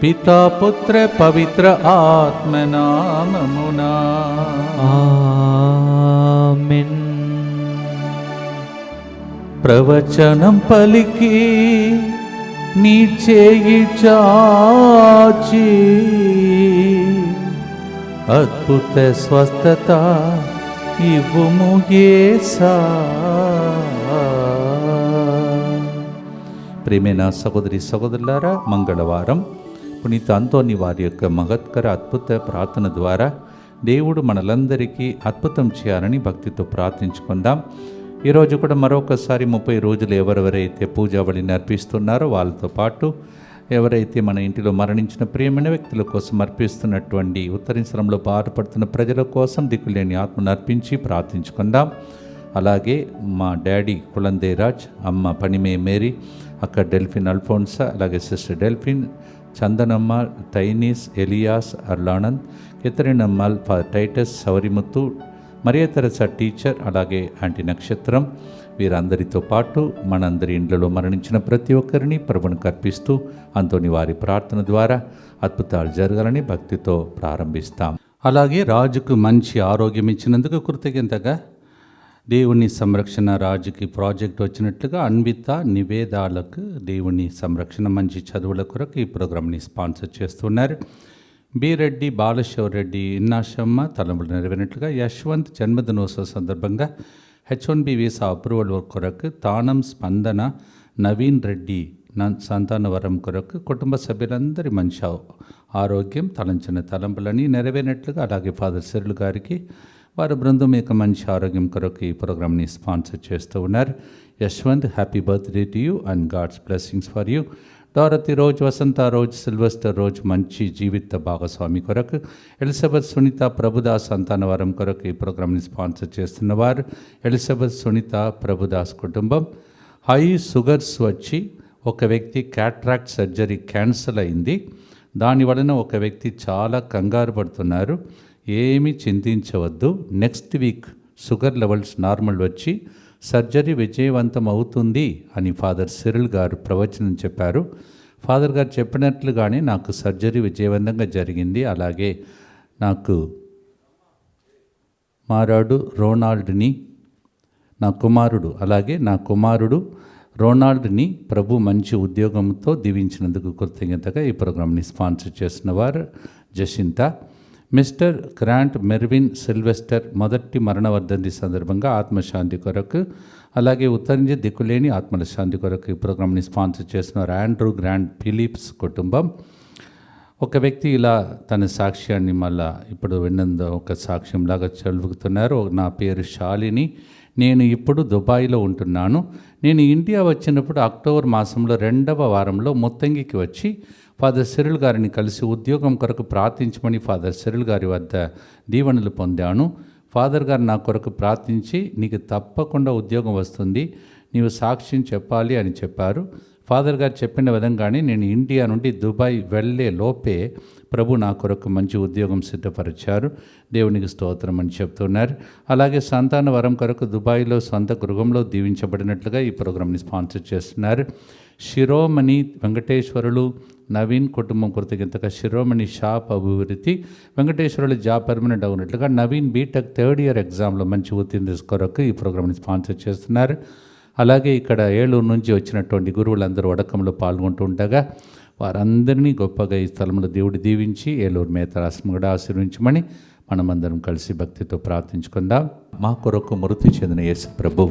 పితా పుత్ర పవిత్ర ఆత్మనామమునా ఆమేన్. ప్రవచనం పలికి నీ చేయి చాచి అద్భుత స్వస్థత ఇవ్వుము యేసా. ప్రియమైన సహోదరి సహోదరులారా, మంగళవారం పునీత అంతోని వారి యొక్క మహత్కర అద్భుత ప్రార్థన ద్వారా దేవుడు మనలందరికీ అద్భుతం చేయాలని భక్తితో ప్రార్థించుకుందాం. ఈరోజు కూడా మరొకసారి 30 రోజులు ఎవరెవరైతే పూజాబలిని అర్పిస్తున్నారో వాళ్ళతో పాటు ఎవరైతే మన ఇంటిలో మరణించిన ప్రియమైన వ్యక్తుల కోసం అర్పిస్తున్నటువంటి ఉత్తరీశ్వరంలో బాధపడుతున్న ప్రజల కోసం దిక్కులేని ఆత్మను అర్పించి ప్రార్థించుకుందాం. అలాగే మా డాడీ కులందేరాజ్, అమ్మ పనిమే మేరీ, అక్క డెల్ఫిన్ అల్ఫోన్సా, అలాగే సిస్టర్ డెల్ఫిన్, చందనమ్మ, తైనీస్, Elias, Arulanand, Catherinammal, father Titus, Savarimuthu, Maria Teresa teacher, అలాగే ఆంటీ నక్షత్రం, వీరందరితో పాటు మనందరి ఇండ్లలో మరణించిన ప్రతి ఒక్కరిని ప్రభువునికి అర్పిస్తూ అంతోని వారి ప్రార్థన ద్వారా అద్భుతాలు జరగాలని భక్తితో ప్రారంభిస్తాం. అలాగే రాజుకు మంచి ఆరోగ్యం ఇచ్చినందుకు కృతజ్ఞతగా దేవుని సంరక్షణ రాజుకి ప్రాజెక్ట్ వచ్చినట్లుగా అన్విత నివేదాలకు దేవుని సంరక్షణ మంచి చదువుల కొరకు ఈ ప్రోగ్రామ్ని స్పాన్సర్ చేస్తున్నారు. బి రెడ్డి, బాలశివ రెడ్డి, ఇన్నాశమ్మ తలంపులు నెరవేరినట్లుగా యశ్వంత్ జన్మదినోత్సవ సందర్భంగా H1B వీసా అప్రూవల్ కొరకు తానం స్పందన, నవీన్ రెడ్డి సంతానవరం కొరకు కుటుంబ సభ్యులందరి మంచి ఆరోగ్యం తలంచిన తలంపులని నెరవేరినట్లుగా, అలాగే ఫాదర్ సిరులు గారికి వారి బృందం యొక్క మంచి ఆరోగ్యం కొరకు ఈ ప్రోగ్రామ్ని స్పాన్సర్ చేస్తూ ఉన్నారు. Yashwant, happy birthday to you and God's blessings for you. Dorothy Rose, Vasantha Rose, Sylvester Rose మంచి జీవిత భాగస్వామి కొరకు, ఎలిజబెత్ సునీత ప్రభుదాస్ సంతానవరం కొరకు ఈ ప్రోగ్రామ్ని స్పాన్సర్ చేస్తున్నవారు ఎలిజబెత్ సునీత ప్రభుదాస్ కుటుంబం. హై షుగర్స్ వచ్చి ఒక వ్యక్తి క్యాట్రాక్ట్ సర్జరీ క్యాన్సిల్ అయింది. దాని వలన ఒక వ్యక్తి చాలా కంగారు పడుతున్నారు. ఏమీ చింతించవద్దు, next week sugar levels normal వచ్చి సర్జరీ విజయవంతం అవుతుంది అని ఫాదర్ సిరిల్ గారు ప్రవచనం చెప్పారు. ఫాదర్ గారు చెప్పినట్లుగానే నాకు సర్జరీ విజయవంతంగా జరిగింది. అలాగే నాకు మారాడు రోనాల్డ్ని, నా కుమారుడు రోనాల్డ్ని ప్రభు మంచి ఉద్యోగంతో దీవించినందుకు కృతజ్ఞతగా ఈ ప్రోగ్రామ్ని స్పాన్సర్ చేసిన వారు జసింత. మిస్టర్ గ్రాంట్ మెర్విన్ సిల్వెస్టర్ మొదటి మరణ వర్ధంతి సందర్భంగా ఆత్మశాంతి కొరకు, అలాగే ఉత్తరించి దిక్కులేని ఆత్మల శాంతి కొరకు ఈ ప్రోగ్రామ్ని స్పాన్సర్ చేస్తున్నారు ఆండ్రూ గ్రాండ్ ఫిలిప్స్ కుటుంబం. ఒక వ్యక్తి ఇలా తన సాక్ష్యాన్ని మళ్ళా ఇప్పుడు విన్నందు ఒక సాక్ష్యంలాగా చదువుతున్నారు. నా పేరు శాలిని, నేను ఇప్పుడు దుబాయ్లో ఉంటున్నాను. నేను ఇండియా వచ్చినప్పుడు అక్టోబర్ మాసంలో 2వ వారంలో ముత్తంగికి వచ్చి ఫాదర్ సిరిల్ గారిని కలిసి ఉద్యోగం కొరకు ప్రార్థించమని ఫాదర్ సిరిల్ గారి వద్ద దీవెనలు పొందాను. ఫాదర్ గారు నా కొరకు ప్రార్థించి, నీకు తప్పకుండా ఉద్యోగం వస్తుంది, నీవు సాక్ష్యం చెప్పాలి అని చెప్పారు. ఫాదర్ గారు చెప్పిన విధంగానే నేను ఇండియా నుండి దుబాయ్ వెళ్ళే లోపే ప్రభు నా కొరకు మంచి ఉద్యోగం సిద్ధపరిచారు. దేవునికి స్తోత్రం అని చెప్తున్నారు. అలాగే సంతాన వరం కొరకు దుబాయ్లో సొంత గృహంలో దీవించబడినట్లుగా ఈ ప్రోగ్రామ్ని స్పాన్సర్ చేస్తున్నారు. శిరోమణి వెంకటేశ్వరులు నవీన్ కుటుంబం కృతజ్ఞతగా శిరోమణి షాప్ అభివృద్ధి వెంకటేశ్వరులు జాబ్ పర్మనెంట్ అవునట్లుగా నవీన్ బీటెక్ 3rd ఇయర్ ఎగ్జామ్లో మంచి ఉత్తీర్ణ కొరకు ఈ ప్రోగ్రామ్ని స్పాన్సర్ చేస్తున్నారు. అలాగే ఇక్కడ ఏలూరు నుంచి వచ్చినటువంటి గురువులందరూ వడకంలో పాల్గొంటూ ఉండగా వారందరినీ గొప్పగా ఈ స్థలంలో దేవుడు దీవించి ఏలూరు మేతరాశ్రమం కూడా ఆశీర్వించమని మనమందరం కలిసి భక్తితో ప్రార్థించుకుందాం. మా కొరకు మృతి చెందిన యేసు ప్రభు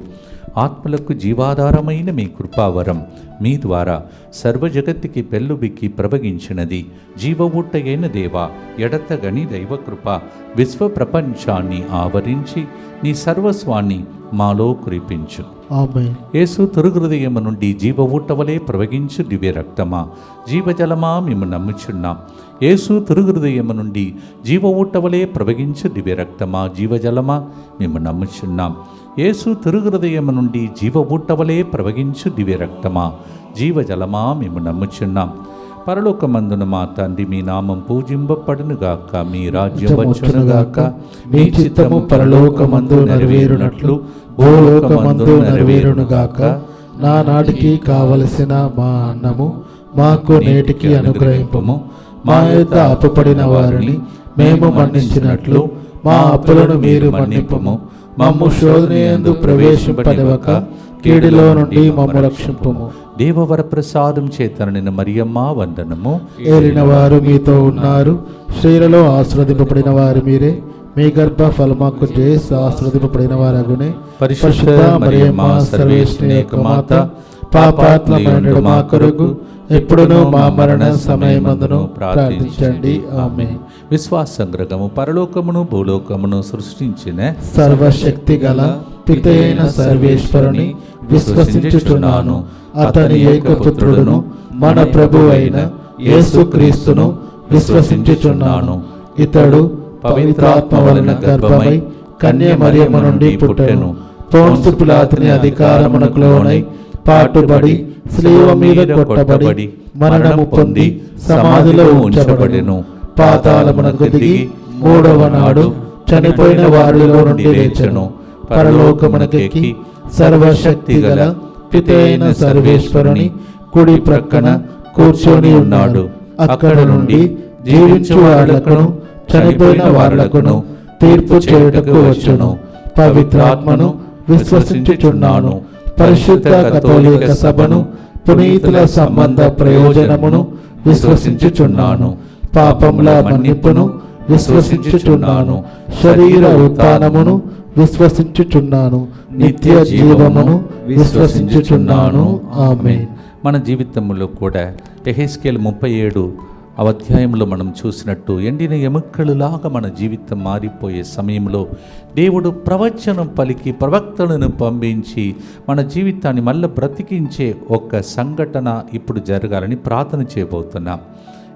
ఆత్మలకు జీవాధారమైన మీ కృపావరం మీ ద్వారా సర్వజగత్తుకి పెళ్ళుబిక్కి ప్రవగించినది. జీవ ఊటయైన దేవా, ఎడతగని దైవకృప విశ్వ ప్రపంచాన్ని ఆవరించి నీ సర్వస్వాన్ని మాలో కురిపించు. యేసు తిరుహృదయము నుండి జీవ ఊటవలే ప్రవగించు దివ్య రక్తమా, జీవజలమా మేము నమ్ముచున్నాం. యేసు తిరుహృదయము నుండి జీవ ఊటవలే ప్రవగించు దివ్య రక్తమా, జీవజలమా మేము నమ్ముచున్నాం. యేసు తిరుహృదయము నుండి జీవ ఊటవలే ప్రవగించు దివ్య రక్తమా, జీవజలమా మేము నమ్ముచున్నాం. పరలోకమందున మా తండ్రి, మీ నామం పూజింపబడునుగాక, మీ రాజ్యం వచ్చునుగాక, మీ చిత్తము పరలోకమందు నెరవేరునట్లు భూలోకమందు నెరవేరునుగాక. నానాటికి కావలసిన మా అన్నము మాకు నేటికి అనుగ్రహింపము. మా యొద్ద అప్పుపడిన వారిని మేము మన్నించినట్లు మా అప్పులను మీరు మన్నింపుము. మమ్ము శోధనయందు ప్రవేశింపనివ్వక కీడులో నుండి మమ్ము రక్షింపుము. దేవవర ప్రసాదం చేత నిన్న మరియమ్మ వందనము. ఏలిన వారు మీతో ఉన్నారు, స్త్రీలలో ఆశీర్వదింపబడిన వారు మీరే. మీ గర్భ ఫలమాకు చేసి ఆశీర్వదింపబడిన వారగునే. పరిశుద్ధ మరియమ్మ సర్వేశ్వరుని యొక్క మాత, పాపాత్మమైన మా కొరకు ఎప్పుడును మా మరణ సమయమందును ప్రార్థించండి. ఆమేన్. విశ్వాసంగ్రహము పరలోకమును భూలోకమును సృష్టించిన సర్వశక్తి గల పితైన సర్వేశ్వరుని విశ్వసించుచున్నాను. అతని ఏకపుత్రుడును మన ప్రభు అయిన యేసుక్రీస్తును విశ్వసించుచున్నాను. ఇతడు పవిత్రాత్మ వలన గర్భమై కన్య మరియమ్మ నుండి పుట్టెను. పోన్సు పిలాతుని అధికారమునకు లోనై పాటుబడి శిలువ మీద కొట్టబడి మరణము పొంది సమాధిలో ఉంచబడెను. పాతాళమునకు దిగి మూడవ నాడు చనిపోయిన వారిలో నుండి లేచెను. పరలోకమునకెక్కి సర్వశక్తి గల పితైన సర్వేశ్వరుని కుడి ప్రక్కన కూర్చొని ఉన్నాడు. అక్కడ నుండి జీవించు వాళ్లకును చనిపోయిన వాళ్లకును తీర్పు చేయుటకు వచ్చును. పవిత్రాత్మను విశ్వసించుచున్నాను. పరిశుద్ధ కథోలిక సభను, పునీతుల సంబంధ ప్రయోజనమును విశ్వసించుచున్నాను. పాపముల మన్నింపును విశ్వసించుచున్నాను. శరీర ఉత్థానమును విశ్వసించుచున్నాను. నిత్య జీవమును విశ్వసించుచున్నాను. ఆమేన్. మన జీవితంలో కూడా యెహెజ్కేలు 37 అధ్యాయంలో మనం చూసినట్టు ఎండిన ఎముకలులాగా మన జీవితం మారిపోయే సమయంలో దేవుడు ప్రవచనం పలికి ప్రవక్తలను పంపించి మన జీవితాన్ని మళ్ళీ బ్రతికించే ఒక సంఘటన ఇప్పుడు జరగాలని ప్రార్థన చేయబోతున్నాం.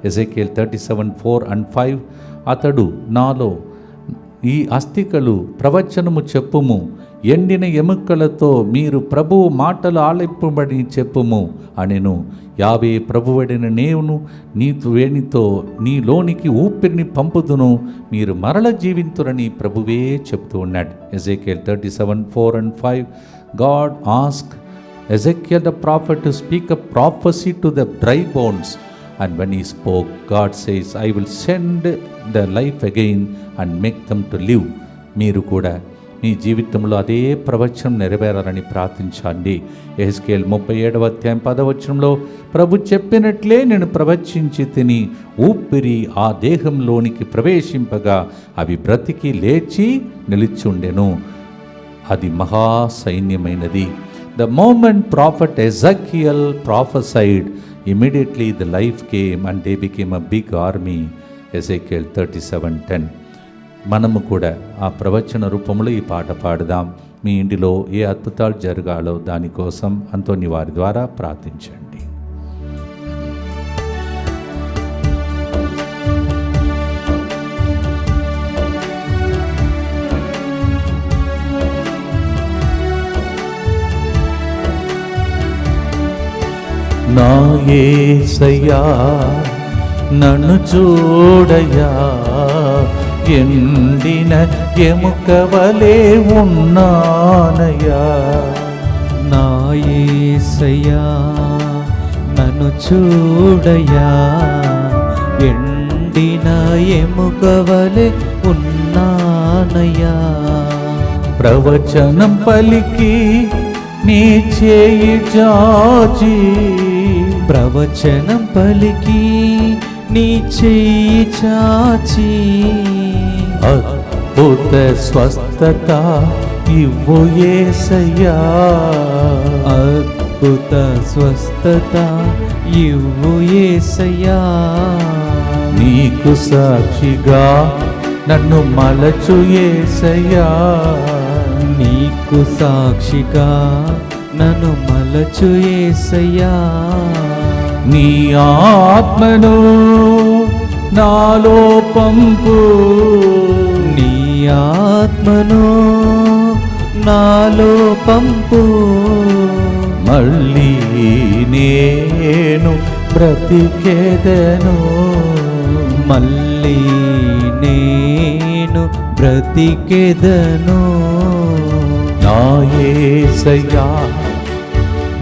ఎజెకియల్ 37:4-5 అతడు నాలో ఈ అస్థికలు ప్రవచనము చెప్పుము, ఎండిన ఎముకలతో మీరు ప్రభువు మాటలు ఆలపింపబడి చెప్పుము అనెను. యావే ప్రభువడిన నేను నీతో వేణితో నీలోనికి ఊపిరిని పంపుదును, మీరు మరల జీవింతురని ప్రభువే చెప్తూ ఉన్నాడు. Ezekiel 37:4-5 God asked Ezekiel the prophet to speak a prophecy to the dry bones. And when he spoke, God says, I will send the life again and make them to live. మీరు కూడా మీ జీవితంలో అదే ప్రవచనం నెరవేరాలని ప్రార్థించండి. యెహెజ్కేలు 37:10 ప్రభు చెప్పినట్లే నేను ప్రవచించి తిని ఊపిరి ఆ దేహంలోనికి ప్రవేశింపగా అవి బ్రతికి లేచి నిలిచుండెను. అది మహాసైన్యమైనది. The moment prophet Ezekiel prophesied, immediately the life came and they became a big army. Ezekiel 37:10. మనము కూడా ఆ ప్రవచన రూపంలో ఈ పాట పాడదాం. మీ ఇంటిలో ఏ అద్భుతాలు జరగాలో దానికోసం అంతోని వారి ద్వారా ప్రార్థించండి. నా యేసయ్యా నన్ను చూడయ్యా, ఎండిన ఎముకవలే ఉన్నానయ్యా. నా యేసయ్యా నన్ను చూడయ్యా, ఎండిన ఎముకవలే ఉన్నానయ్యా. ప్రవచనం పలికి నీ చేయి చాచి, ప్రవచనం పలికి నీ చేయి చాచి, అద్భుత స్వస్థత ఇవ్వు యేసయ్యా, అద్భుత స్వస్థత ఇవ్వు యేసయ్యా. నీకు సాక్షిగా నన్ను మలచు యేసయ్యా, నీకు సాక్షిగా నన్ను మలచు యేసయ్యా. నీ ఆత్మను నాలో పంపు, నీ ఆత్మను నాలో పంపు, మళ్ళీ నేను బ్రతికేదను, మళ్ళీ నేను బ్రతికెదను. నా యేసయ్యా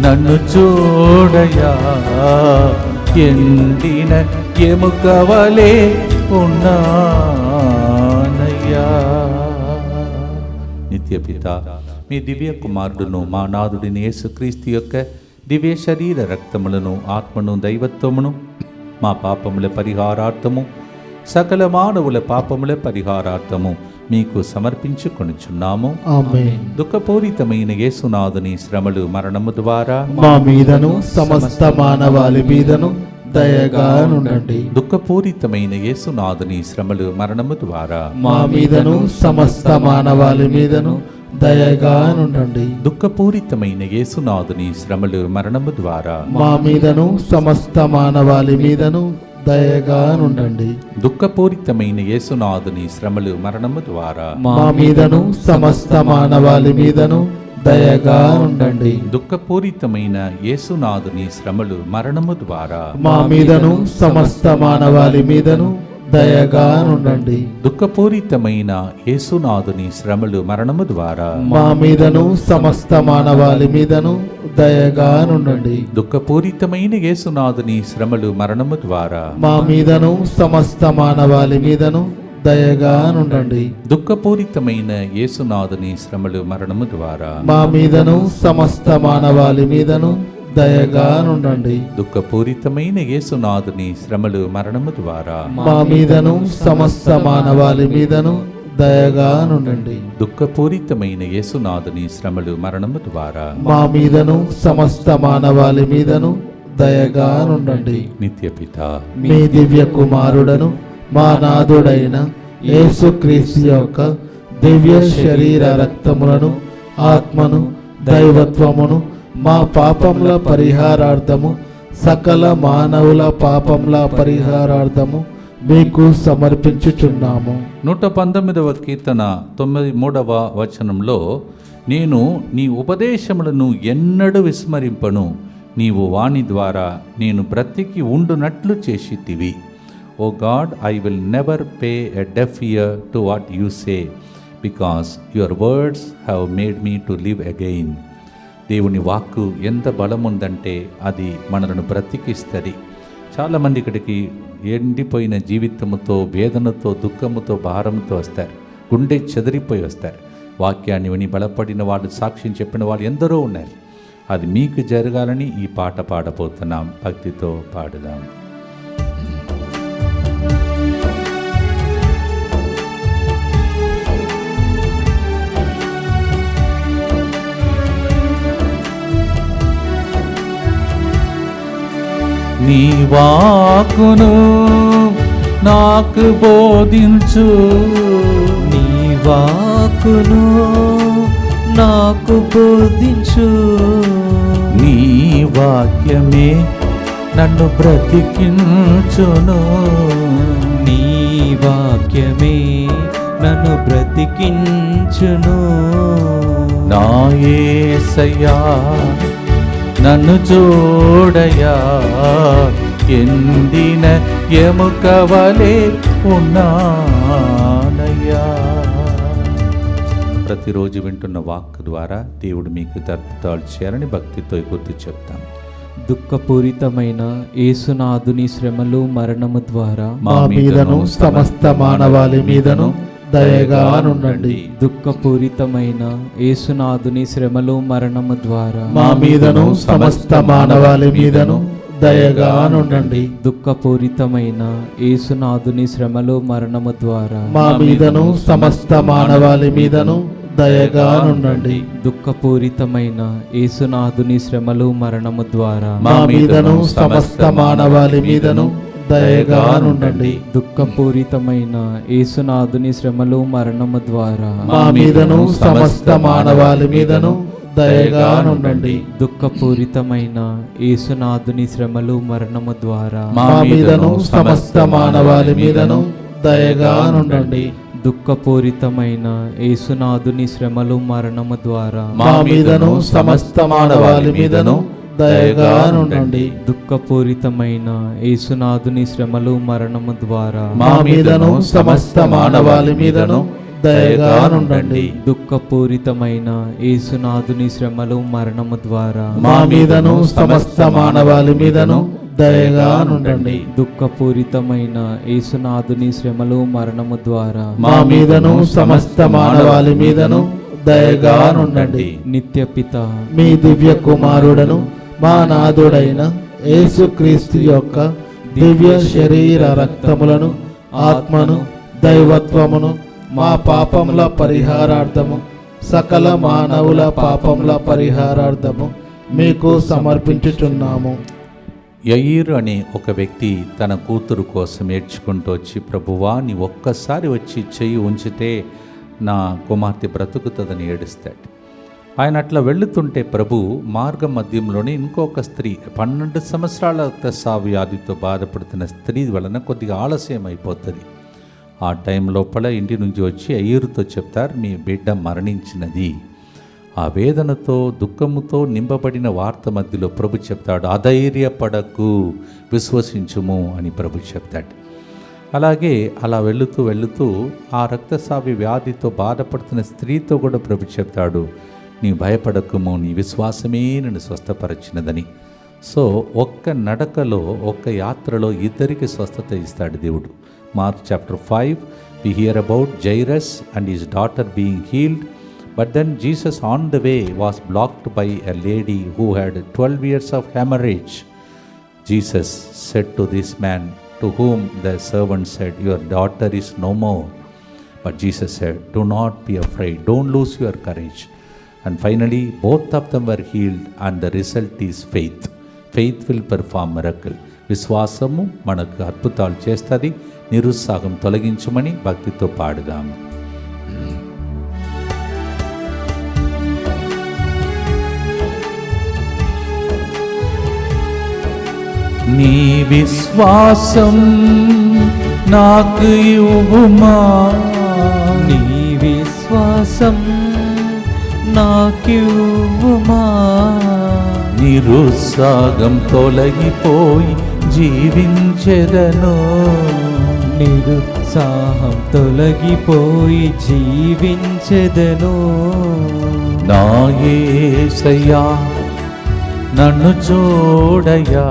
నన్ను చూడయా, ఎండిన ఎముక వలె ఉన్నానయ్యా. నిత్య పిత, మీ దివ్య కుమారుడును మా నాథుడిని యేసుక్రీస్తు యొక్క దివ్య శరీర రక్తములను, ఆత్మను, దైవత్వమును మా పాపముల పరిహారార్థము, సకల మానవుల పాపముల పరిహారార్థము మీకు సమర్పించుకొనుచున్నాము. ఆమేన్. దుఃఖపూరితమైన యేసునాథుని శ్రమలు, మరణము ద్వారా మా మీదను సమస్త మానవాళి మీదను దయగా నుండండి. దుఃఖపూరితమైన యేసునాథుని శ్రమలు, మరణము ద్వారా మా మీదను సమస్త మానవాళి మీదను దయగా నుండండి. దుఃఖపూరితమైన యేసునాథుని శ్రమలు, మరణము ద్వారా మా మీదను సమస్త మానవాళి మీదను దయగా నుండండి. దుఃఖపూరితమైన యేసునాథుని శ్రమలు, మరణము ద్వారా మా మీదను సమస్త మానవాళి మీదను దయగా ఉండండి. దుఃఖపూరితమైన యేసునాథుని శ్రమలు, మరణము ద్వారా మా మీదను సమస్త మానవాళి మీదను దయగా ఉండండి. దుఃఖపూరితమైన యేసునాథుని శ్రమలు, మరణము ద్వారా మా మీదను సమస్త మానవాళి మీదను దయగా ఉండండి. దుఃఖపూరితమైన యేసునాథుని శ్రమలు, మరణము ద్వారా మా మీదను సమస్త మానవాళి మీదను దయగా ఉండండి. దుఃఖపూరితమైన యేసునాథుని శ్రమలు, మరణము ద్వారా మా మీదను సమస్త మానవాళి మీదను దయగా ఉండండి. దుఃఖపూరితమైన యేసునాథుని శ్రమలు, మరణము ద్వారా మా మీదను సమస్త మానవాళి మీదను దయగా ఉండండి. దుఃఖపూరితమైన యేసునాథుని శ్రమలు, మరణము ద్వారా మా మీదను సమస్త మానవాళి మీదను దయగా ఉండండి. నిత్య పిత, మీ దివ్య కుమారుడను మా నాథుడైన యేసుక్రీస్తు యొక్క దివ్య శరీర రక్తములను, ఆత్మను, దైవత్వమును మా పాపముల పరిహారార్థము, సకల మానవుల పాపముల పరిహారార్థము మీకు సమర్పించుచున్నాము. 119వ కీర్తన 93వ వచనంలో, నేను నీ ఉపదేశములను ఎన్నడూ విస్మరింపను, నీవు వాణి ద్వారా నేను బ్రతికి ఉండునట్లు చేసితివి. O God, I will never pay a deaf ear to what you say, because your words have made me to live again. దేవుని వాక్కు ఎంత బలముందంటే అది మనలను బ్రతికిస్తుంది. చాలామంది ఇక్కడికి ఎండిపోయిన జీవితంతో, వేదనతో, దుఃఖముతో, భారంతో వస్తారు. గుండె చెదిరిపోయి వస్తారు. వాక్యాన్ని విని బలపడిన వాళ్ళు, సాక్ష్యం చెప్పిన వాళ్ళు ఎందరో ఉన్నారు. అది మీకు జరగాలని ఈ పాట పాడబోతున్నాం. భక్తితో పాడుదాం. నీ వాక్కును నాకు బోధించు, నీ వాక్కును నాకు బోధించు, నీ వాక్యమే నన్ను బ్రతికించును, నీ వాక్యమే నన్ను బ్రతికించును. నా యేసయ్యా నన్ను చూడయా, ఎండిన ఎముక వలె ఉన్నానయ్యా. ప్రతిరోజు వింటున్న వాక్ ద్వారా దేవుడు మీకు అద్భుతాలు చేయాలని భక్తితో గుర్తు చెప్తాం. దుఃఖపూరితమైన యేసునాథుని శ్రమలు, మరణము ద్వారా మా మీదను సమస్త మానవాళి మీదను దయగా నుండండి. దుఃఖపూరితమైన యేసునాథుని శ్రమలు, మరణము ద్వారా మా మీదను సమస్త మానవాళి మీదను దయగా నుండండి. దుఃఖపూరితమైన యేసునాథుని శ్రమలు, మరణము ద్వారా మా మీదను సమస్త మానవాళి మీదను దయగా నుండండి. దుఃఖపూరితమైన యేసునాథుని శ్రమలు, మరణము ద్వారా మా మీదను సమస్త మానవాళి మీదను దయగా నుండండి. దుఃఖపూరితమైన యేసునాథుని శ్రమలు, మరణము ద్వారా మా మీదను సమస్త మానవాళి మీదను దయగా నుండండి. దుఃఖపూరితమైన యేసునాథుని శ్రమలు, మరణము ద్వారా మా మీదను సమస్త మానవాళి మీదను దయగా నుండండి. దుఃఖపూరితమైన యేసునాథుని శ్రమలు, మరణము ద్వారా మా మీదను సమస్త మానవాళి మీదను దయగా నుండండి. దుఃఖపూరితమైన యేసునాథుని శ్రమలు, మరణము ద్వారా మా మీదను సమస్త మానవాళి మీదను దయగా నుండండి. దుఃఖపూరితమైన యేసునాథుని శ్రమలు, మరణము ద్వారా మా మీదను సమస్త మానవాళి మీదను దయగా నుండండి. దుఃఖపూరితమైన యేసునాథుని శ్రమలు మరణము ద్వారా మా మీదను సమస్త మానవాళి మీదను దయగా నుండండి. నిత్యపిత మీ దివ్య కుమారుడను మా నాథుడైన యేసుక్రీస్తు యొక్క దివ్య శరీర రక్తములను ఆత్మను దైవత్వమును మా పాపముల పరిహారార్థము సకల మానవుల పాపముల పరిహారార్థము మీకు సమర్పించుచున్నాము. యయీరు అనే ఒక వ్యక్తి తన కూతురు కోసం ఏడ్చుకుంటూ వచ్చి, ప్రభువా నీ ఒక్కసారి వచ్చి చెయ్యి ఉంచితే నా కుమార్తె బ్రతుకుతుందని ఏడుస్తాడు. ఆయన అట్లా వెళుతుంటే ప్రభు మార్గ మధ్యంలోనే ఇంకొక స్త్రీ 12 సంవత్సరాల రక్తస్రావ వ్యాధితో బాధపడుతున్న స్త్రీ వలన కొద్దిగా ఆలస్యం అయిపోతుంది. ఆ టైం లోపల ఇంటి నుంచి వచ్చి అయ్యూరుతో చెప్తారు, మీ బిడ్డ మరణించినది. ఆ వేదనతో దుఃఖముతో నింపబడిన వార్త మధ్యలో ప్రభు చెప్తాడు, అధైర్యపడకు, విశ్వసించుము అని ప్రభు చెప్తాడు. అలాగే అలా వెళుతూ ఆ రక్తస్రావ వ్యాధితో బాధపడుతున్న స్త్రీతో కూడా ప్రభు చెప్తాడు, నీ భయపడకుము, నీ విశ్వాసమే నన్ను స్వస్థపరచినదని. సో ఒక్క నడకలో ఒక్క యాత్రలో ఇద్దరికి స్వస్థత ఇస్తాడు దేవుడు. Mark chapter 5, we hear about Jairus and his daughter being healed. But then Jesus on the way was blocked by a lady who had 12 years of hemorrhage. Jesus said to this man, to whom the servant said, your daughter is no more. But Jesus said, do not be afraid, don't lose your courage. And finally, both of them were healed, and the result is faith. Faith will perform miracle. విశ్వాసము మనకు అద్భుతాలు చేస్తుంది. నిరుత్సాహం తొలగించమని భక్తితో పాడుదాము. నీ విశ్వాసం నాకు ఇవ్వుమా, నీ విశ్వాసం నాకివ్వుమా, నిరుత్సాహం తొలగిపోయి జీవించెదను, నిరుత్సాహం తొలగిపోయి జీవించెదను. నా యేసయ్యా నన్ను చూడయ్యా,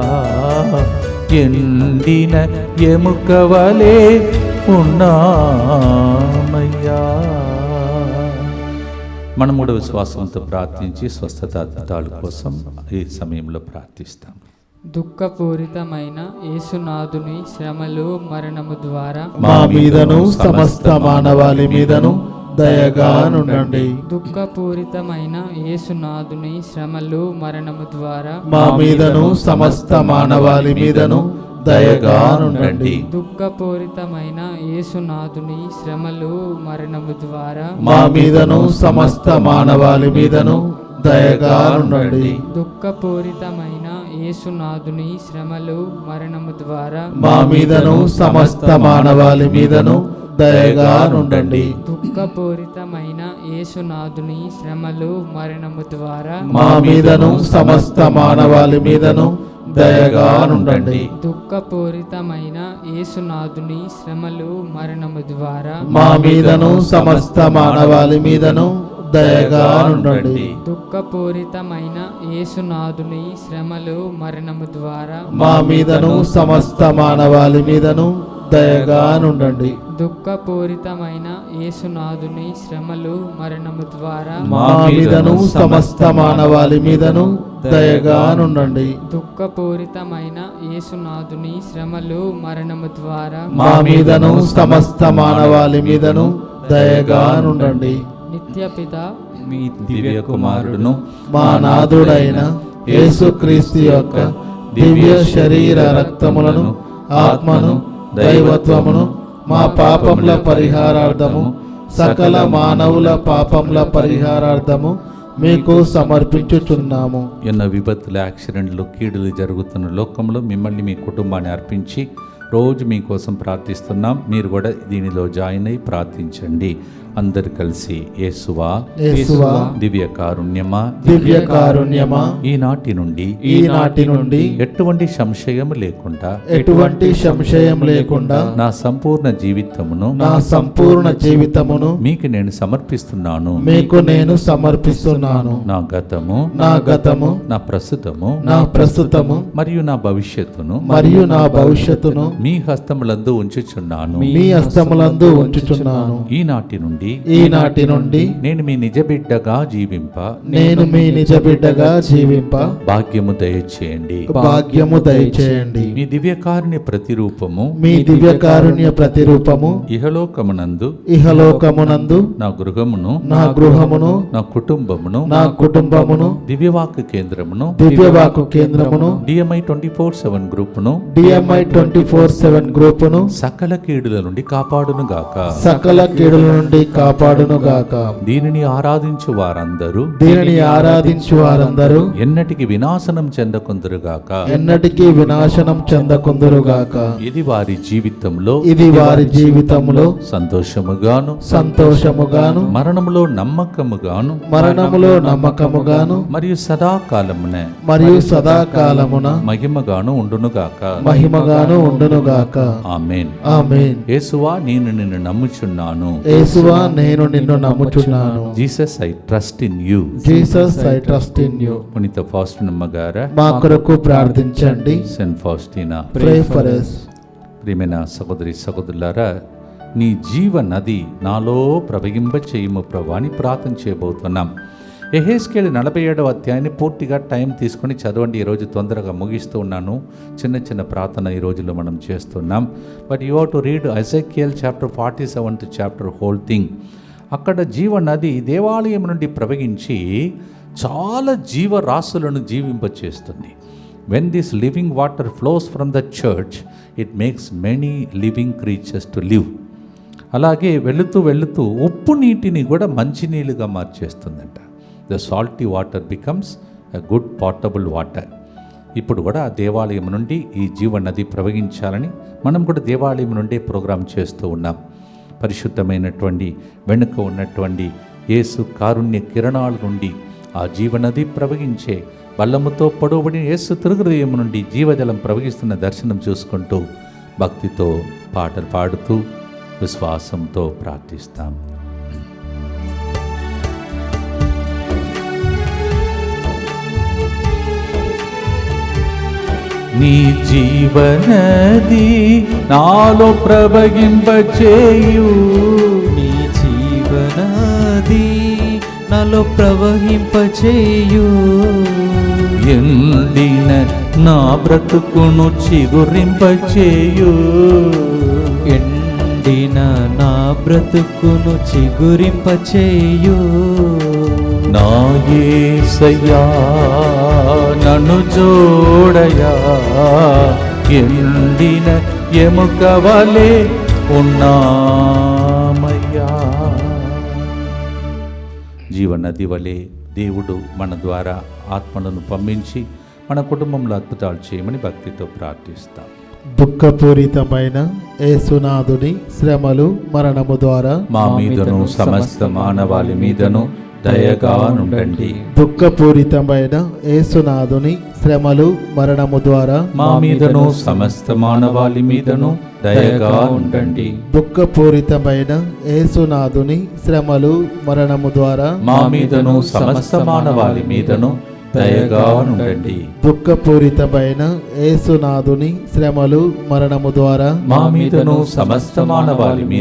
ఎండిన ఎముకవలే ఉన్నామయ్యా. మనం కూడా విశ్వాసంతో ప్రార్థించి స్వస్థత అద్భుతాల కోసం ఈ సమయంలో ప్రార్థిస్తాం. దుఃఖపూరితమైన యేసునాథుని శ్రమలు మరణము ద్వారా మా మీదను సమస్త మానవాళి మీదను దయగా నుండండి. దుఃఖపూరితమైన యేసునాథుని శ్రమలు మరణము ద్వారా మా మీదను సమస్త మానవాళి మీదను దయగా నుండండి. దుఃఖపూరితమైన యేసునాథుని శ్రమలు మరణము ద్వారా మా మీదను సమస్త మానవాళి మీదను దయగా నుండండి. దుఃఖపూరితమైన యేసునాథుని శ్రమలు మరణము ద్వారా మా మీదను సమస్త మానవాళి మీదను దయగా నుండండి. దుఃఖపూరితమైన యేసునాథుని శ్రమలు మరణము ద్వారా మా మీదను సమస్త మానవాళి మీదను దయగా నుండండి. దుఃఖపూరితమైన యేసునాథుని శ్రమలు మరణము ద్వారా మా మీదను సమస్త మానవాళి మీదను దయగా నుండండి. దుఃఖపూరితమైన యేసునాథుని శ్రమలు మరణము ద్వారా మా మీదను సమస్త మానవాళి మీదను దయగా నుండండి. దుఃఖపూరితమైన యేసునాథుని శ్రమలు మరణము ద్వారా మా మీదను సమస్త మానవాళి మీదను దయగా నుండండి. దుఃఖపూరితమైన యేసునాథుని శ్రమలు మరణము ద్వారా మా మీదను సమస్త మానవాళి మీదను దయగా నుండండి. నిత్యపిత మీ దివ్య కుమారుడును మా నాథుడైన యేసుక్రీస్తు యొక్క దివ్య శరీర రక్తములను ఆత్మను దైవత్వమును మా పాపముల పరిహారార్థము సకల మానవుల పాపముల పరిహారార్థము మీకు సమర్పించుచున్నాము. ఎన్నో విపత్తులు, యాక్సిడెంట్లు, కీడులు జరుగుతున్న లోకంలో మిమ్మల్ని మీ కుటుంబాన్ని అర్పించి రోజు మీకోసం ప్రార్థిస్తున్నాం. మీరు కూడా దీనిలో జాయిన్ అయి ప్రార్థించండి. అందరు కలిసి యేసువా, యేసువా, దివ్య కారుణ్యమా, దివ్య కారుణ్యమా, ఈనాటి నుండి ఈనాటి నుండి ఎటువంటి సంశయం లేకుండా ఎటువంటి సంశయం లేకుండా నా సంపూర్ణ జీవితమును నా సంపూర్ణ జీవితమును మీకు నేను సమర్పిస్తున్నాను. మీకు నేను సమర్పిస్తున్నాను. నా గతము, నా గతము, నా ప్రస్తుతము నా ప్రస్తుతము మరియు నా భవిష్యత్తును మరియు నా భవిష్యత్తును మీ హస్తములందు ఉంచుచున్నాను. మీ హస్తములందు ఉంచుచున్నాను. ఈనాటి నుండి ఈనాటి నుండి నేను మీ నిజ బిడ్డగా జీవింప నేను మీ నిజ బిడ్డగా జీవింప భాగ్యము దయచేయండి. భాగ్యము దయచేయండి. మీ దివ్యకారుణ్య ప్రతిరూపము మీ దివ్య కారుణ్య ప్రతిరూపము ఇహలోకమునందు ఇహలోకమునందు నా గృహమును, నా గృహమును, నా కుటుంబమును, నా కుటుంబమును, దివ్యవాక్కు కేంద్రమును, దివ్యవాకు కేంద్రమును, DMI 24/7 గ్రూపును, DMI 24/7 గ్రూపును సకల కీడుల నుండి కాపాడును గాక. సకల కీడుల నుండి కాపాడును గాక. దీనిని ఆరాధించు వారందరూ దీనిని ఆరాధించు వారందరూ ఎన్నటికి వినాశనం చెందకుందురుగాక. ఎన్నటికీ వినాశనం చెందకుందురుగాక. ఇది వారి జీవితంలో ఇది వారి జీవితంలో సంతోషముగాను, సంతోషముగాను, మరణములో నమ్మకముగాను, మరణములో నమ్మకముగాను, మరియు సదాకాలమున మరియు సదాకాలమున మహిమగాను ఉండునుగాక. మహిమగాను ఉండునుగాక. ఆమేన్. ఆమేన్. యేసువా, నేను నిన్ను నమ్ముచున్నాను. యేసువా, నేను నిన్ను నమ్ముచున్నాను. Jesus, I trust in you. Jesus, I trust in you. పునీత ఫాస్టినమ్మ గారా, మా కొరకు ప్రార్థించండి. Saint Faustina, pray for us. ప్రియమైన సహోదరి సహోదరులారా, నీ జీవ నది నాలో ప్రవహింప చేయుము ప్రభా అని ప్రార్థన చేయబోతున్నాం. యెహెజ్కేలు 47వ అధ్యాయాన్ని పూర్తిగా టైం తీసుకొని చదవండి. ఈరోజు తొందరగా ముగిస్తూ ఉన్నాను. చిన్న చిన్న ప్రార్థన ఈ రోజుల్లో మనం చేస్తున్నాం. But you have to read Ezekiel chapter 47th chapter whole thing. అక్కడ జీవ నది దేవాలయం నుండి ప్రవహించి చాలా జీవరాశులను జీవింపచేస్తుంది. When this living water flows from the church, it makes many living creatures to live. అలాగే వెళుతూ వెళుతూ ఉప్పు నీటిని కూడా మంచినీళ్ళుగా మార్చేస్తుందంట. The salty water becomes a good potable water. ఇప్పుడు కూడా ఆ దేవాలయం నుండి ఈ జీవ నది ప్రవహించాలని మనం కూడా దేవాలయం నుండే ప్రోగ్రాం చేస్తూ ఉన్నాం. పరిశుద్ధమైనటువంటి వెనుక ఉన్నటువంటి యేసు కారుణ్య కిరణాల నుండి ఆ జీవనది ప్రవహించే బల్లముతో పొడవబడిన యేసు తిరుహృదయం నుండి జీవజలం ప్రవహిస్తున్న దర్శనం చూసుకుంటూ భక్తితో పాటలు పాడుతూ విశ్వాసంతో ప్రార్థిస్తాం. నీ జీవనది నాలో ప్రవహింపచేయు. నీ జీవనది నాలో ప్రవహింపచేయు. ఎండిన నా బ్రతుకును చిగురింపచేయు. ఎండిన నా బ్రతుకును చిగురింపచేయు. నా యేసయ్యా నన్ను జోడయా, ఎండిన ఎముక వలె ఉన్నామయ్యా. జీవనది వలె దేవుడు మన ద్వారా ఆత్మలను పంపించి మన కుటుంబంలో అద్భుతాలు చేయమని భక్తితో ప్రార్థిస్తాం. దుఃఖపూరితమైన యేసునాథుని శ్రమలు మరణము ద్వారా మా మీదను సమస్త మానవాళి మీదను దయగా నుండండి. దుఃఖపూరితమైన యేసునాథుని శ్రమలు మరణము ద్వారా మా మీదను సమస్త మానవాళి మీదను దయగా ఉండండి. దుఃఖపూరితమైన యేసునాథుని శ్రమలు మరణము ద్వారా మా మీదను సమస్త మానవాళి మీదను దయగా ఉండండి. దుఃఖపూరితమైన యేసునాథుని శ్రమలు మరణము ద్వారా మా మీదను సమస్త మానవాళి మీదను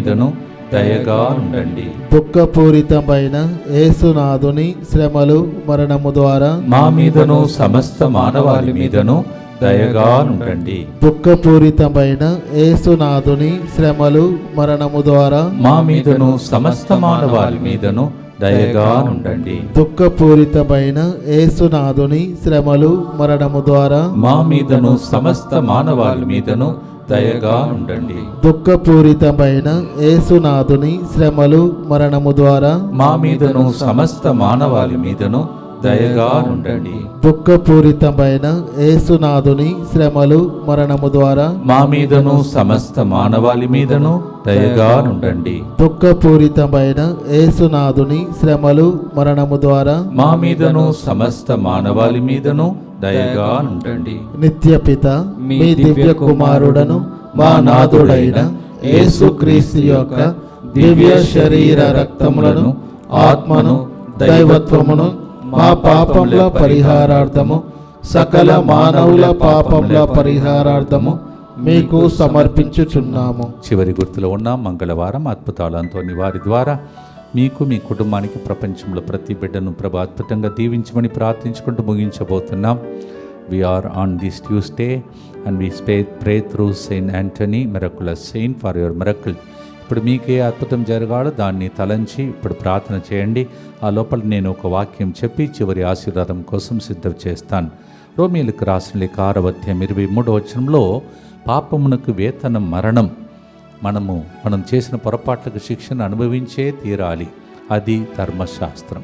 దయగా ఉండండి. దుఃఖపూరితమైన యేసునాథుని శ్రమలు మరణము ద్వారా మా మీదను సమస్త మానవాళి మీదను దయగా ఉండండి. దుఃఖపూరితమైన యేసునాథుని శ్రమలు మరణము ద్వారా మా మీదను సమస్త మానవాళి మీదను దయగా ఉండండి. దుఃఖపూరితమైన యేసునాథుని శ్రమలు మరణము ద్వారా మా మీదను సమస్త మానవాళి మీదను దయగా ఉండండి. దుఃఖపూరితమైన యేసునాథుని శ్రమలు మరణము ద్వారా మా మీదను సమస్త మానవాళి మీదను దయగా ఉండండి. దుఃఖపూరితమైన యేసునాథుని శ్రమలు మరణము ద్వారా మా మీదను సమస్త మానవాళి మీదను దయగా ఉండండి. దుఃఖపూరితమైన యేసునాథుని శ్రమలు మరణము ద్వారా మా మీదను సమస్త మానవాళి మీదను దయగా ఉండండి. నిత్యపిత మీ దివ్య కుమారుడను మా నాథుడైన యేసుక్రీస్తు యొక్క దివ్య శరీర రక్తములను ఆత్మను దైవత్వమును మా పాపముల పరిహారార్థము సకల మానవుల పాపముల పరిహారార్థము మీకు సమర్పించుచున్నాము. చివరి గుర్తులో ఉన్న మంగళవారం అద్భుతాలతో వారి ద్వారా మీకు మీ కుటుంబానికి ప్రపంచంలో ప్రతి బిడ్డను ప్రభు అద్భుతంగా దీవించమని ప్రార్థించుకుంటూ ముగించబోతున్నాం. We are on this Tuesday and we pray through Saint Anthony, miraculous saint, for your miracle. ఇప్పుడు మీకే అద్భుతం జరగాలో దాన్ని తలంచి ఇప్పుడు ప్రార్థన చేయండి. ఆ లోపల నేను ఒక వాక్యం చెప్పి చివరి ఆశీర్వాదం కోసం సిద్ధం చేస్తాను. రోమీయులకు రాసిన లేఖ 6వ అధ్యాయం 23వ వచనంలో పాపమునకు వేతనం మరణం, మనం చేసిన పొరపాట్లకు శిక్షను అనుభవించే తీరాలి, అది ధర్మశాస్త్రం.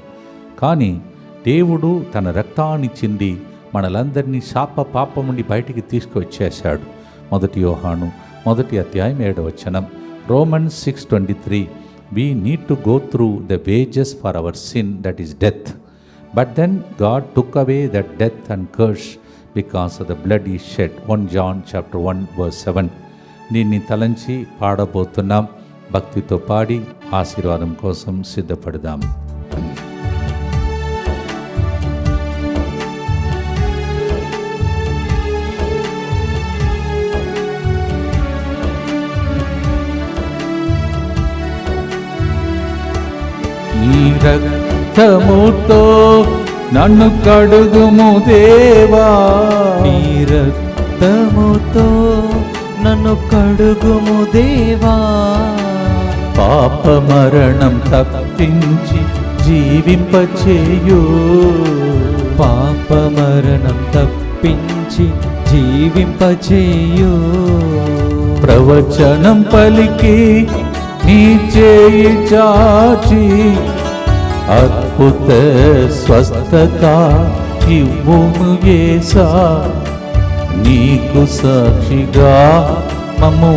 కానీ దేవుడు తన రక్తాన్ని చింది మనలందరినీ శాప పాపం నుండి బయటికి తీసుకువచ్చేశాడు. 1 యోహాను 1వ అధ్యాయం 7వ వచనం. Romans 6:23, we need to go through the wages for our sin, that is death. But then God took away that death and curse because of the blood he shed. 1 John chapter 1 verse 7. దీన్ని తలంచి పాడబోతున్నాం. భక్తితో పాడి ఆశీర్వాదం కోసం సిద్ధపడదాం. నీ రక్తముతో నన్ను కడుగుము దేవా, నీ రక్తముతో నన్ను కడుగుము దేవా, పాప మరణం తప్పించి జీవింపచేయు, పాప మరణం తప్పించి జీవింపచేయు, ప్రవచనం పలికి నీ చేయి చాచి అద్భుత స్వస్థత ఇవ్వుము యేసా, నీకు సాక్షిగా మమ్ము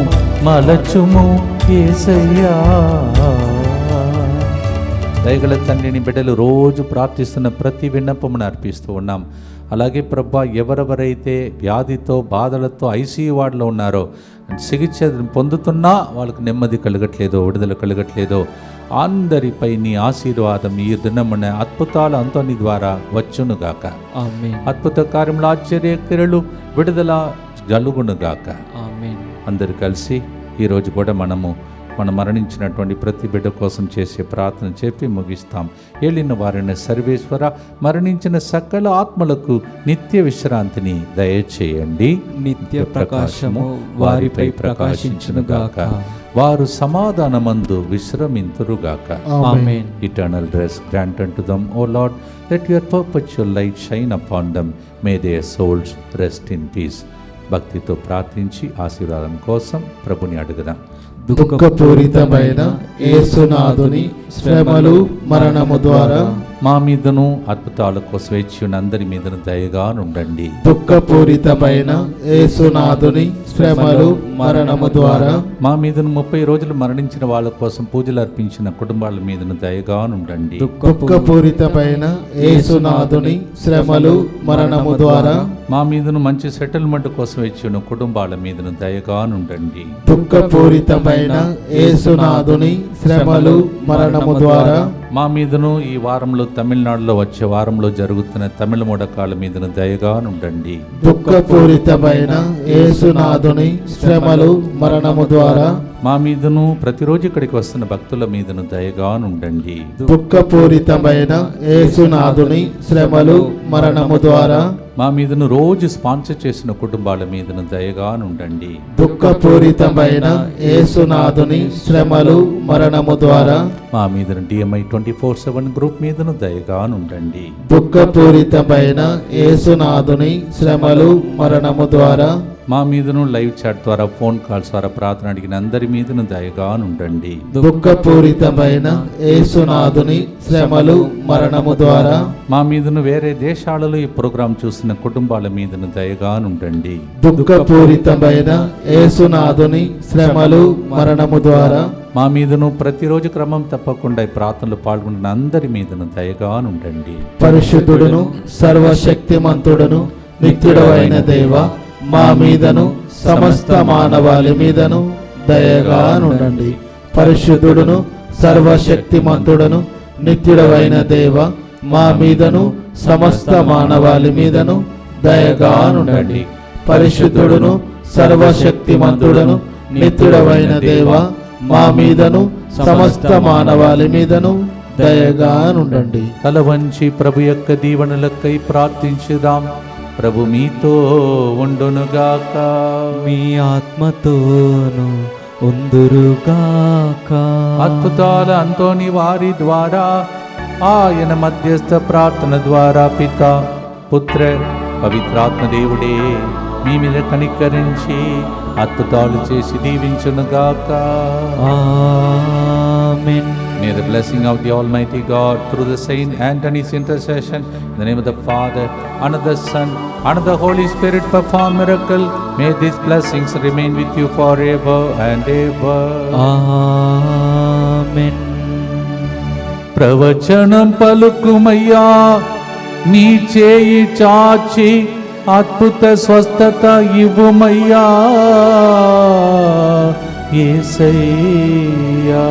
మలచుము యేసయ్యా. దయగల తండ్రిని బిడ్డలు రోజు ప్రార్థిస్తున్న ప్రతి విన్నపమును అర్పిస్తూ ఉన్నాం. అలాగే ప్రభా, ఎవరెవరైతే వ్యాధితో బాధలతో ఐసీయూ వార్డులో ఉన్నారో, చికిత్స పొందుతున్నా వాళ్ళకు నెమ్మది కలగట్లేదో, విడుదల కలగట్లేదో, అందరిపై నీ ఆశీర్వాదం ఈ దినమున అద్భుతాల అంతోని ద్వారా వచ్చునుగాక. ఆమేన్. అద్భుత కార్యములు, ఆశ్చర్య క్రియలు, విడుదల కలుగునుగాక. ఆమేన్. అందరు కలిసి ఈరోజు కూడా మనం మరణించినటువంటి ప్రతి బిడ్డ కోసం చేసే ప్రార్థన చెప్పి ముగిస్తాం. ఏలిన వారిని సర్వేశ్వర, మరణించిన సకల ఆత్మలకు నిత్య విశ్రాంతిని దయచేయండి. నిత్య ప్రకాశము వారిపై ప్రకాశించునుగాక. వారు సమాధానమందు విశ్రమింతురుగాక. ఆమేన్. Eternal rest grant unto them, O Lord. Let your perpetual light shine upon them. May their souls rest in peace. భక్తితో ప్రార్థించి ఆశీర్వాదం కోసం ప్రభుని అడుగుదాం. దుఃఖపూరితమైన యేసునాథుని శ్రమలు మరణము ద్వారా మా మీదను అద్భుతాలకు స్వేచ్ఛను అందరి మీదను దయగా ఉండండి. దుఃఖపూరితమైన యేసునాథుని శ్రమలు మరణము ద్వారా మా మీదను 30 రోజులు మరణించిన వాళ్ళ కోసం పూజలు అర్పించిన కుటుంబాల మీదను దయగా ఉండండి. దుఃఖపూరితమైన యేసునాథుని శ్రమలు మరణము ద్వారా మా మీదను మంచి సెటిల్మెంట్ కోసం ఇచ్చిన కుటుంబాల మీదను దయగా ఉండండి. దుఃఖపూరితమైన యేసునాథుని శ్రమలు మరణము ద్వారా మా మీదను ఈ వారంలో తమిళనాడులో వచ్చే వారంలో జరుగుతున్న తమిళ మొడకాల మీదను దయగా ఉండండి. దుఃఖపూరితమైన యేసునాథుని శ్రమలు మరణము ద్వారా మా మీదను ప్రతిరోజు ఇక్కడికి వస్తున్న భక్తుల మీదను దయగా ఉండండి. దుఃఖపూరితమైన యేసునాథుని శ్రమలు మరణము ద్వారా మా మీదను రోజు స్పాన్సర్ చేసిన కుటుంబాల మీదను దయగా ఉండండి. దుఃఖపూరితమైన యేసునాథుని శ్రమలు మరణము ద్వారా మా మీదను DMI 24/7 గ్రూప్ మీదను దయగా ఉండండి. దుఃఖపూరితమైన యేసునాథుని శ్రమలు మరణము ద్వారా మా మీదను లైవ్ చాట్ ద్వారా ఫోన్ కాల్స్ ద్వారా ప్రార్థన అడిగిన అందరి మీదను దయగా నుండండి. దుఃఖపూరితమైన యేసునాథుని శ్రమలు మరణము ద్వారా మా మీదను వేరే దేశాలలో ఈ ప్రోగ్రాం చూస్తున్న కుటుంబాల మీదను దయగా నుండండి. దుఃఖపూరితమైన యేసునాథుని శ్రమలు మరణము ద్వారా మా మీదను ప్రతిరోజు క్రమం తప్పకుండా ఈ ప్రార్థనలు పాల్గొన్న అందరి మీదను దయగా నుండండి. పరిశుద్ధుడును సర్వశక్తిమంతుడును నిత్యుడైన దేవ, మా మీదను సమస్త మానవాళి మీదను దయగా నుండండి. పరిశుద్ధుడును సర్వశక్తిమంతుడును నిత్యుడైన దేవ, మా మీదను సమస్త మానవాళి మీదను దయగా నుండండి. పరిశుద్ధుడును సర్వశక్తిమంతుడును నిత్యుడైన దేవ, మా మీదను సమస్త మానవాళి మీదను దయగా నుండండి. తల వంచి ప్రభు యొక్క దీవెనలకై ప్రార్థించుదాం. ప్రభు మీతో ఉండునుగాక. మీ ఆత్మతోను ఉందురుగాక. అద్భుతాల అంతోని వారి ద్వారా ఆయన మధ్యస్థ ప్రార్థన ద్వారా పిత పుత్ర పవిత్రాత్మ దేవుడే మీ మీద కనికరించి అద్భుతాలు చేసి దీవించునుగాక. ఆమేన్. May the blessing of the Almighty God through the Saint Anthony's intercession, in the name of the Father, and of the Son, and of the Holy Spirit perform miracle. May these blessings remain with you forever and ever. ఆమేన్. ప్రవచనం పలుకుమయ్యా, నీ చేయి చాచి అద్భుత స్వస్థత ఇవ్వుమయ్యా యేసయ్యా.